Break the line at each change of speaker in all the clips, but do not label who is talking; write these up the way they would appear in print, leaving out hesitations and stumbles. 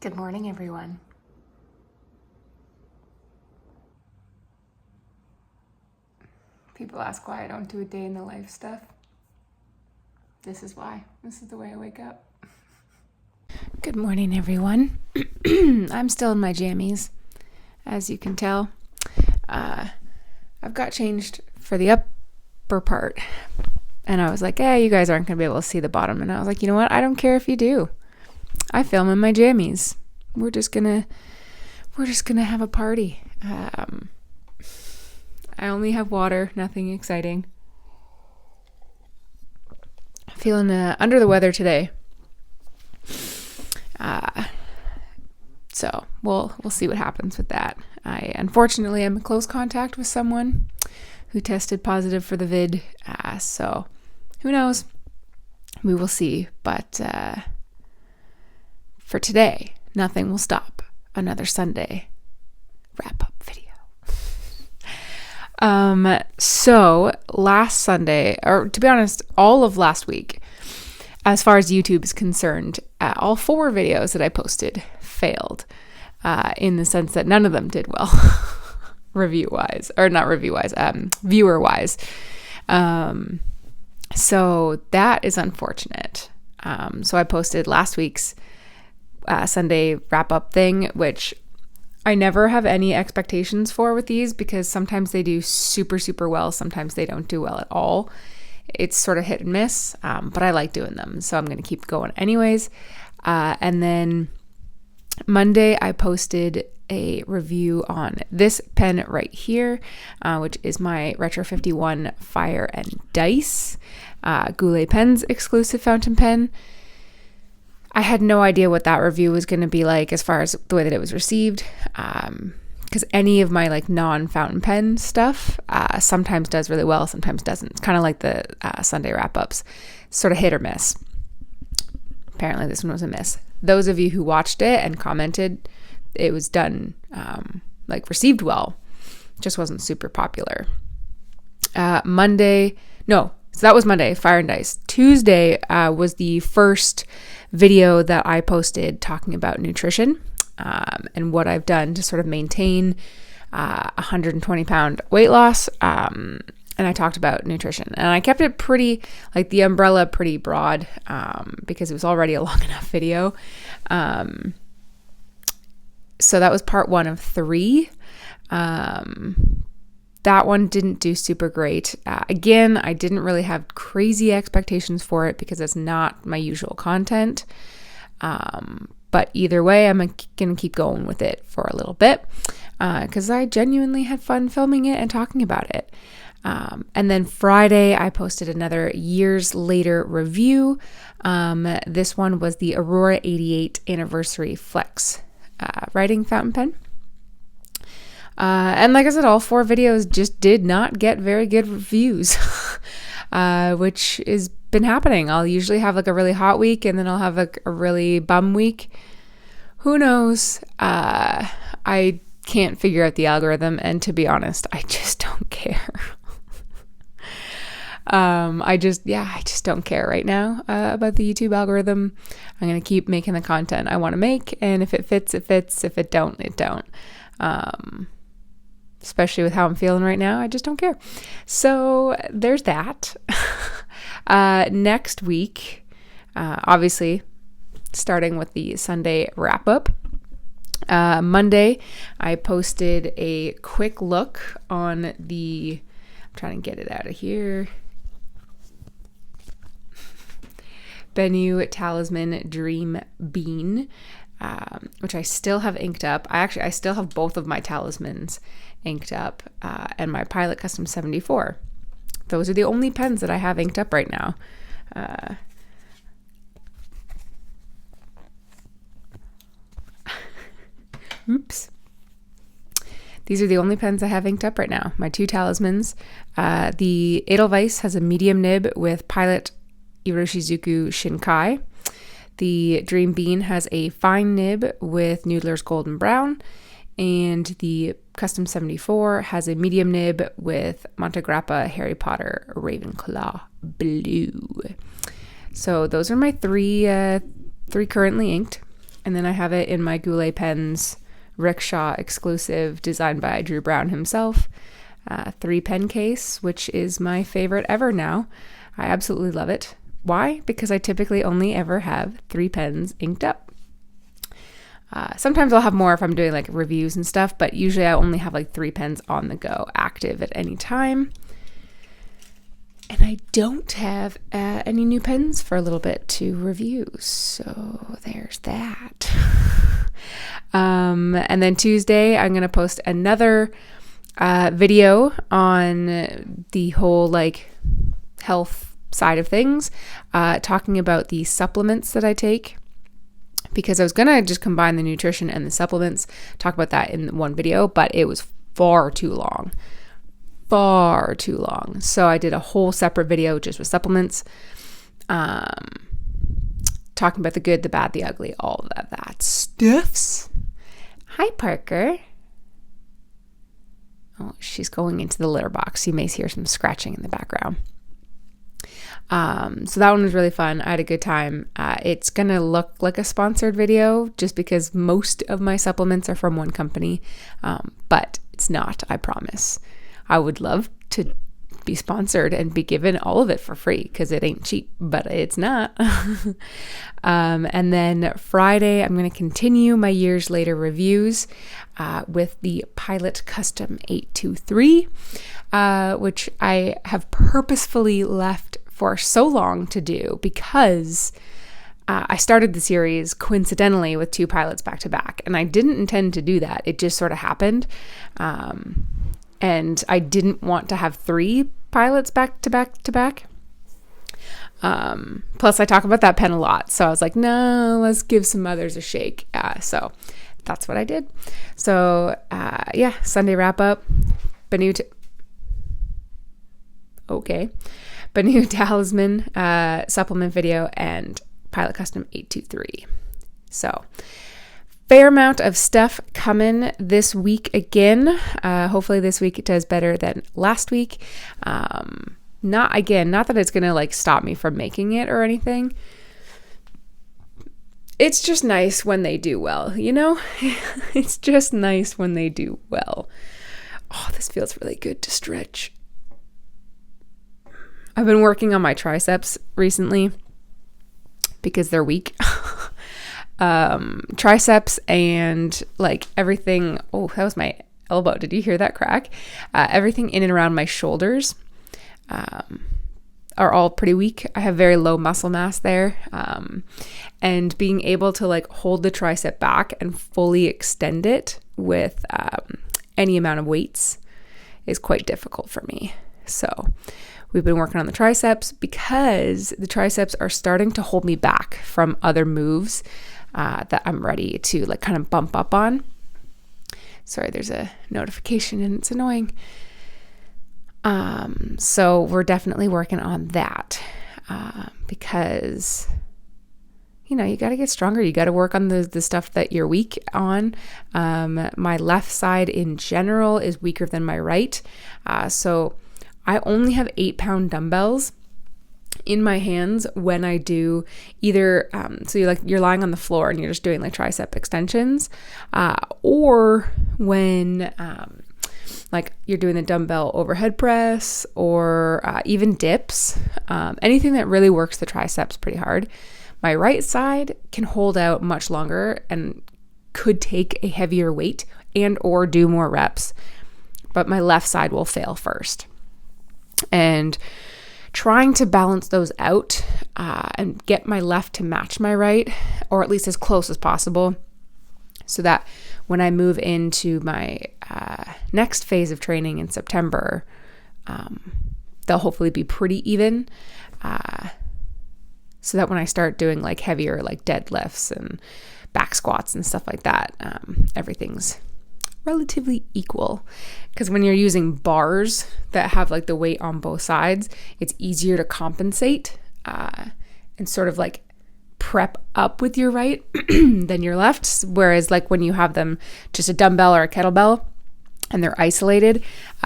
Good morning, everyone. People ask why I don't do a day in the life stuff. This is why. This is the way I wake up. Good morning, everyone. I'm still in my jammies, as you can tell. I've got changed for the upper part. And I was like, you guys aren't going to be able to see the bottom. And I was like, you know what? I don't care if you do. I film in my jammies. We're just gonna have a party. I only have water, nothing exciting. Feeling under the weather today. So we'll see what happens with that. I unfortunately am in close contact with someone who tested positive for the vid. So who knows? We will see. But for today, nothing will stop another Sunday wrap-up video. So last Sunday, or to be honest, all of last week, as far as YouTube is concerned, all 4 videos that I posted failed, in the sense that none of them did well, viewer-wise. So that is unfortunate. So I posted last week's Sunday wrap-up thing, which I never have any expectations for with these, because sometimes they do super, super well. Sometimes they don't do well at all. It's sort of hit and miss, but I like doing them. So I'm going to keep going anyways. And then Monday, I posted a review on this pen right here, which is my Retro 51 Fire and Dice Goulet Pens exclusive fountain pen. I had no idea what that review was going to be like as far as the way that it was received, because any of my non-fountain pen stuff sometimes does really well, sometimes doesn't. It's kind of like the Sunday wrap-ups, sort of hit or miss. Apparently this one was a miss. Those of you who watched it and commented, it was done, received well, just wasn't super popular. So that was Monday, Fire and Dice. Tuesday was the first video that I posted talking about nutrition and what I've done to sort of maintain 120-pound weight loss. And I talked about nutrition. And I kept it pretty, the umbrella pretty broad, because it was already a long enough video. So that was part 1 of 3. That one didn't do super great. Again, I didn't really have crazy expectations for it because it's not my usual content. But either way, I'm going to keep going with it for a little bit because I genuinely had fun filming it and talking about it. And then Friday, I posted another years later review. This one was the Aurora 88 Anniversary Flex writing fountain pen. And like I said, all 4 videos just did not get very good reviews, which has been happening. I'll usually have a really hot week and then I'll have a really bum week. Who knows? I can't figure out the algorithm. And to be honest, I just don't care. I just don't care right now about the YouTube algorithm. I'm going to keep making the content I want to make. And if it fits, it fits. If it don't, it don't. Especially with how I'm feeling right now, I just don't care. So there's that. Next week, obviously, starting with the Sunday wrap up. Monday, I posted a quick look on I'm trying to get it out of here. Bennu Talisman Dream Bean, which I still have inked up. I still have both of my talismans inked up, and my Pilot Custom 74. Those are the only pens that I have inked up right now. Oops. These are the only pens I have inked up right now. My 2 talismans. The Edelweiss has a medium nib with Pilot Iroshizuku Shinkai. The Dream Bean has a fine nib with Noodler's Golden Brown. And the Custom 74 has a medium nib with Montegrappa Harry Potter Ravenclaw Blue. So those are my three currently inked. And then I have it in my Goulet Pens Rickshaw exclusive designed by Drew Brown himself, 3-pen case, which is my favorite ever now. I absolutely love it. Why? Because I typically only ever have 3 pens inked up. Sometimes I'll have more if I'm doing like reviews and stuff, but usually I only have like 3 pens on the go active at any time. And I don't have any new pens for a little bit to review, so there's that. And then Tuesday, I'm going to post another video on the whole like health side of things, talking about the supplements that I take, because I was going to just combine the nutrition and the supplements, talk about that in one video, but it was far too long. So I did a whole separate video just with supplements, talking about the good, the bad, the ugly, all of that stuffs. Hi, Parker. Oh, she's going into the litter box. You may hear some scratching in the background. So that one was really fun. I had a good time. It's going to look like a sponsored video just because most of my supplements are from one company, but it's not, I promise. I would love to be sponsored and be given all of it for free because it ain't cheap, but it's not. And then Friday, I'm going to continue my years later reviews with the Pilot Custom 823, which I have purposefully left for so long to do because I started the series coincidentally with 2 pilots back to back, and I didn't intend to do that. It just sort of happened. And I didn't want to have 3 pilots back to back to back. Plus I talk about that pen a lot. So I was like, no, let's give some others a shake. So that's what I did. So, Sunday wrap up, Banu Talisman, supplement video, and Pilot Custom 823. So fair amount of stuff coming this week again. Hopefully this week it does better than last week. Not that it's going to like stop me from making it or anything. It's just nice when they do well, you know? It's just nice when they do well. Oh, this feels really good to stretch. I've been working on my triceps recently because they're weak. Triceps and like everything. Oh, that was my elbow. Did you hear that crack? Everything in and around my shoulders are all pretty weak. I have very low muscle mass there. And being able to like hold the tricep back and fully extend it with any amount of weights is quite difficult for me. So we've been working on the triceps because the triceps are starting to hold me back from other moves that I'm ready to like kind of bump up on. Sorry, there's a notification and it's annoying. So we're definitely working on that because, you know, you got to get stronger. You got to work on the stuff that you're weak on. My left side in general is weaker than my right. So I only have 8-pound dumbbells in my hands when I do either, so you're lying on the floor and you're just doing like tricep extensions, or when like you're doing the dumbbell overhead press or even dips, anything that really works the triceps pretty hard. My right side can hold out much longer and could take a heavier weight and or do more reps, but my left side will fail first. And trying to balance those out and get my left to match my right, or at least as close as possible, so that when I move into my next phase of training in September, they'll hopefully be pretty even, so that when I start doing like heavier like deadlifts and back squats and stuff like that, everything's relatively equal. Because when you're using bars that have like the weight on both sides, it's easier to compensate and sort of like prep up with your right than your left. Whereas like when you have them just a dumbbell or a kettlebell and they're isolated,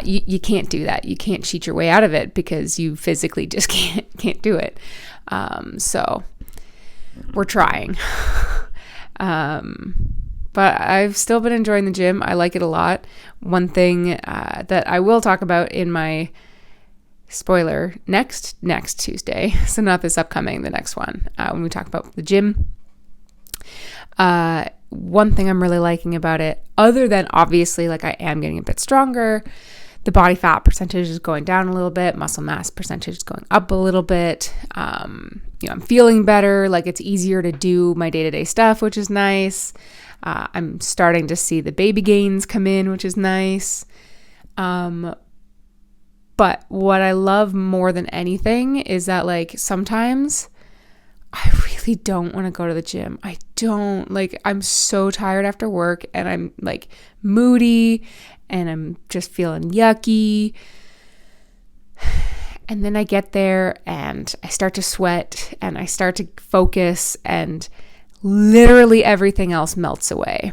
you can't do that. You can't cheat your way out of it because you physically just can't do it. So we're trying. But I've still been enjoying the gym. I like it a lot. One thing that I will talk about in my spoiler next Tuesday, so not this upcoming, the next one, when we talk about the gym. One thing I'm really liking about it, other than obviously like I am getting a bit stronger, the body fat percentage is going down a little bit, muscle mass percentage is going up a little bit. I'm feeling better, like it's easier to do my day-to-day stuff, which is nice. I'm starting to see the baby gains come in, which is nice. But what I love more than anything is that like sometimes I really don't want to go to the gym. I'm so tired after work and I'm like moody and I'm just feeling yucky. And then I get there and I start to sweat and I start to focus and literally everything else melts away.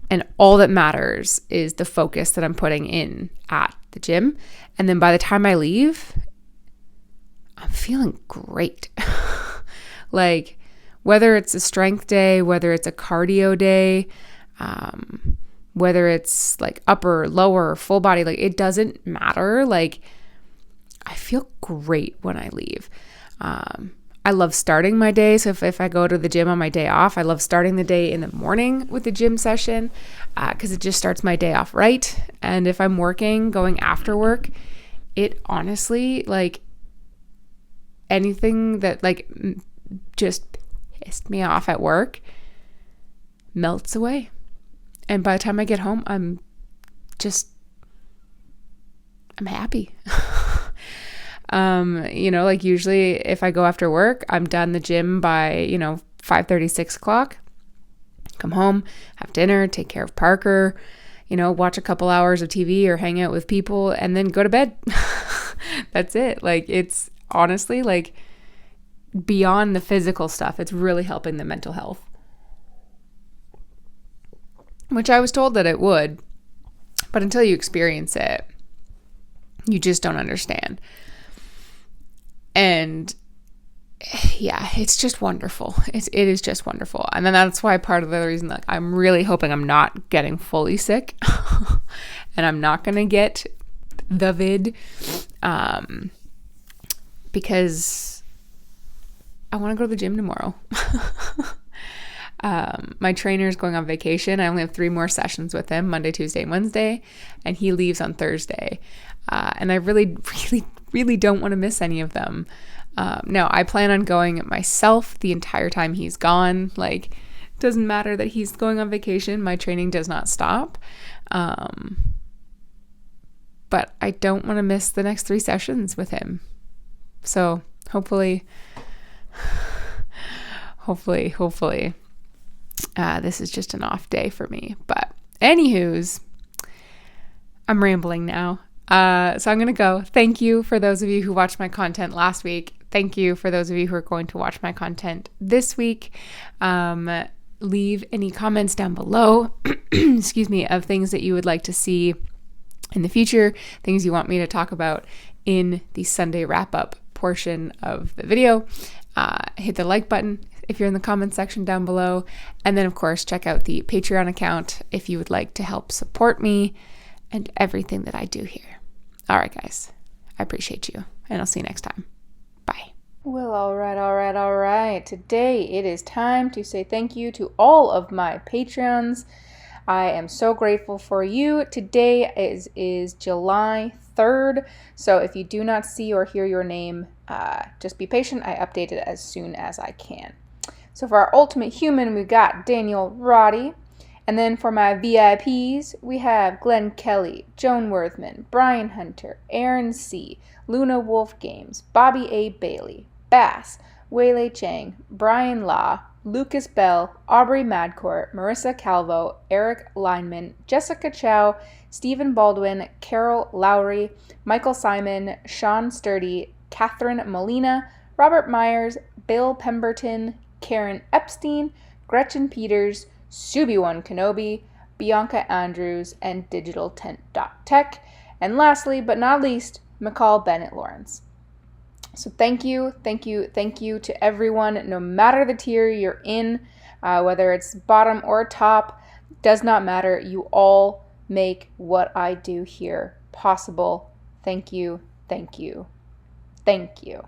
And all that matters is the focus that I'm putting in at the gym. And then by the time I leave, I'm feeling great. Like whether it's a strength day, whether it's a cardio day, whether it's like upper, lower, full body, like it doesn't matter. Like I feel great when I leave. I love starting my day. So if I go to the gym on my day off, I love starting the day in the morning with the gym session because it just starts my day off right. And if I'm working, going after work, it honestly, like anything that like just pissed me off at work melts away. And by the time I get home, I'm happy. Like usually if I go after work, I'm done the gym by, 5:30, 6 o'clock. Come home, have dinner, take care of Parker, watch a couple hours of TV or hang out with people and then go to bed. That's it. Like it's honestly like beyond the physical stuff. It's really helping the mental health, which I was told that it would, but until you experience it, you just don't understand. And yeah, it's just wonderful. It is just wonderful. And then that's why part of the reason that I'm really hoping I'm not getting fully sick and I'm not going to get the vid because I want to go to the gym tomorrow. My trainer is going on vacation. I only have 3 more sessions with him, Monday, Tuesday, and Wednesday, and he leaves on Thursday. And I really, really, really don't want to miss any of them. No, I plan on going myself the entire time he's gone. Like, it doesn't matter that he's going on vacation. My training does not stop. But I don't want to miss the next 3 sessions with him. So hopefully, this is just an off day for me. But anywho's, I'm rambling now. So I'm going to go. Thank you for those of you who watched my content last week. Thank you for those of you who are going to watch my content this week. Leave any comments down below, excuse me, of things that you would like to see in the future, things you want me to talk about in the Sunday wrap-up portion of the video. Hit the like button if you're in the comment section down below. And then, of course, check out the Patreon account if you would like to help support me and everything that I do here. All right, guys. I appreciate you, and I'll see you next time. Bye. Well, all right. Today it is time to say thank you to all of my Patreons. I am so grateful for you. Today is July 3rd, so if you do not see or hear your name, just be patient. I update it as soon as I can. So for our ultimate human, we've got Daniel Roddy. And then for my VIPs, we have Glenn Kelly, Joan Worthman, Brian Hunter, Aaron C., Luna Wolf Games, Bobby A. Bailey, Bass, Weilei Chang, Brian Law, Lucas Bell, Aubrey Madcourt, Marissa Calvo, Eric Lineman, Jessica Chow, Stephen Baldwin, Carol Lowry, Michael Simon, Sean Sturdy, Catherine Molina, Robert Myers, Bill Pemberton, Karen Epstein, Gretchen Peters, Subi1 Kenobi, Bianca Andrews, and DigitalTent.tech. And lastly, but not least, McCall Bennett Lawrence. So thank you to everyone, no matter the tier you're in. whether it's bottom or top, does not matter. You all make what I do here possible. Thank you, thank you, thank you.